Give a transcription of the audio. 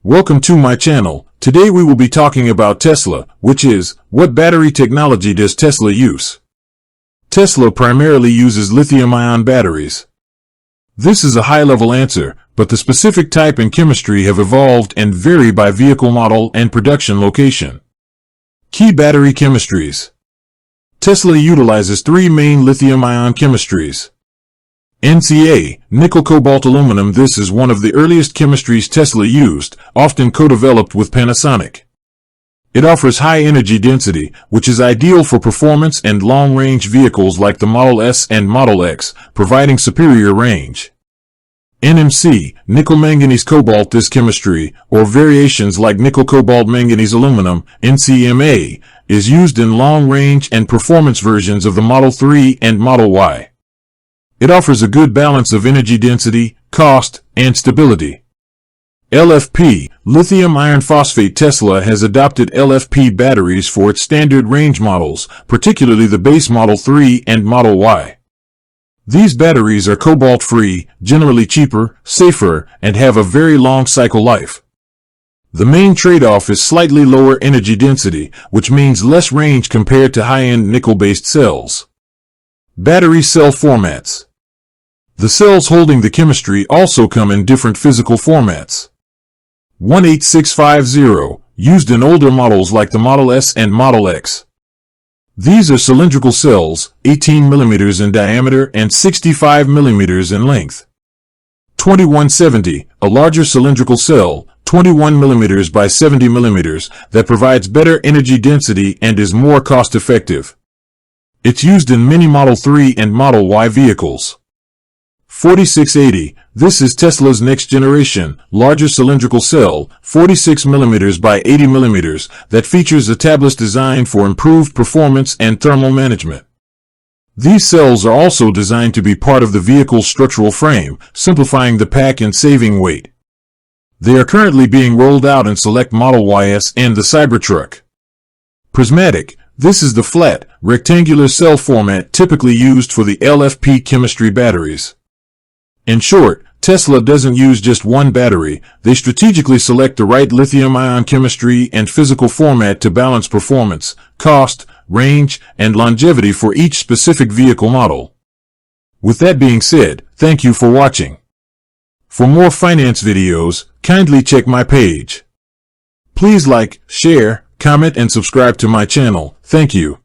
Welcome to my channel. Today we will be talking about Tesla, which is, what battery technology does Tesla use? Tesla primarily uses lithium-ion batteries. This is a high-level answer, but the specific type and chemistry have evolved and vary by vehicle model and production location. Key battery chemistries. Tesla utilizes three main lithium-ion chemistries. NCA, nickel cobalt aluminum. This is one of the earliest chemistries Tesla used, often co-developed with Panasonic. It offers high energy density, which is ideal for performance and long-range vehicles like the Model S and Model X, providing superior range. NMC, nickel manganese cobalt. This chemistry, or variations like nickel cobalt manganese aluminum, NCMA, is used in long-range and performance versions of the Model 3 and Model Y. It offers a good balance of energy density, cost, and stability. LFP, lithium iron phosphate. Tesla has adopted LFP batteries for its standard range models, particularly the base Model 3 and Model Y. These batteries are cobalt-free, generally cheaper, safer, and have a very long cycle life. The main trade-off is slightly lower energy density, which means less range compared to high-end nickel-based cells. Battery cell formats. The cells holding the chemistry also come in different physical formats. 18650, used in older models like the Model S and Model X. These are cylindrical cells, 18 mm in diameter and 65 mm in length. 2170, a larger cylindrical cell, 21 mm by 70 mm, that provides better energy density and is more cost-effective. It's used in many Model 3 and Model Y vehicles. 4680, this is Tesla's next generation, larger cylindrical cell, 46 mm by 80 mm, that features a tabless design for improved performance and thermal management. These cells are also designed to be part of the vehicle's structural frame, simplifying the pack and saving weight. They are currently being rolled out in select Model Ys and the Cybertruck. Prismatic, this is the flat, rectangular cell format typically used for the LFP chemistry batteries. In short, Tesla doesn't use just one battery. They strategically select the right lithium-ion chemistry and physical format to balance performance, cost, range, and longevity for each specific vehicle model. With that being said, thank you for watching. For more finance videos, kindly check my page. Please like, share, comment, and subscribe to my channel. Thank you.